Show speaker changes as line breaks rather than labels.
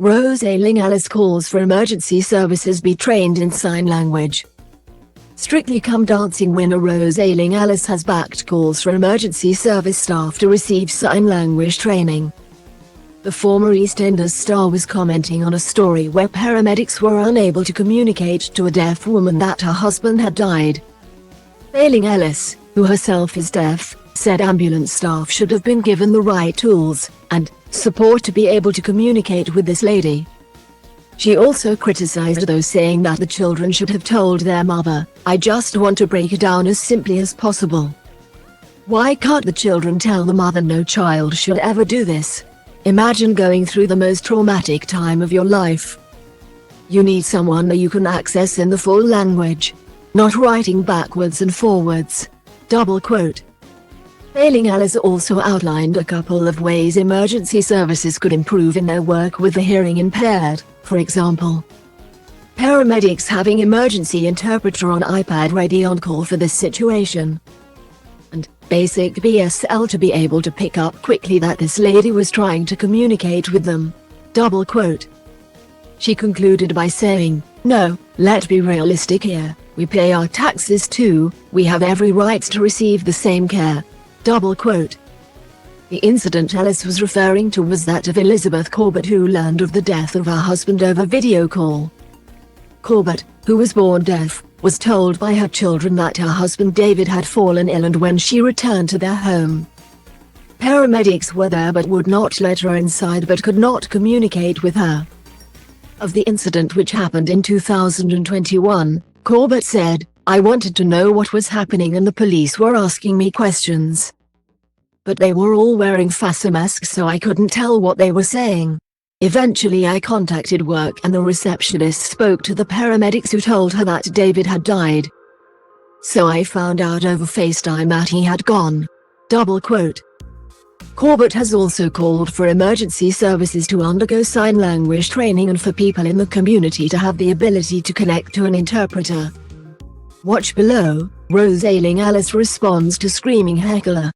Rose Ayling-Ellis calls for emergency services be trained in sign language. Strictly Come Dancing winner Rose Ayling-Ellis has backed calls for emergency service staff to receive sign language training. The former EastEnders star was commenting on a story where paramedics were unable to communicate to a deaf woman that her husband had died. Ayling-Ellis, who herself is deaf, said ambulance staff should have been given the right tools and support to be able to communicate with this lady. She also criticized those saying that the children should have told their mother, "I just want to break it down as simply as possible." Why can't the children tell the mother? No child should ever do this. Imagine going through the most traumatic time of your life. You need someone that you can access in the full language, not writing backwards and forwards. Double quote. Ayling-Ellis also outlined a couple of ways emergency services could improve in their work with the hearing impaired, for example, paramedics having emergency interpreter on iPad ready on call for this situation, and basic BSL to be able to pick up quickly that this lady was trying to communicate with them. Double quote. She concluded by saying, "No, let's be realistic here, we pay our taxes too, we have every right to receive the same care." Double quote. The incident Ellis was referring to was that of Elizabeth Corbett, who learned of the death of her husband over video call. Corbett, who was born deaf, was told by her children that her husband David had fallen ill, and when she returned to their home, paramedics were there but would not let her inside but could not communicate with her. Of the incident, which happened in 2021, Corbett said, "I wanted to know what was happening and the police were asking me questions. But they were all wearing face masks, so I couldn't tell what they were saying. Eventually I contacted work and the receptionist spoke to the paramedics who told her that David had died. So I found out over FaceTime that he had gone." Double quote. Corbett has also called for emergency services to undergo sign language training and for people in the community to have the ability to connect to an interpreter. Watch below. Rose Ayling-Ellis responds to screaming heckler.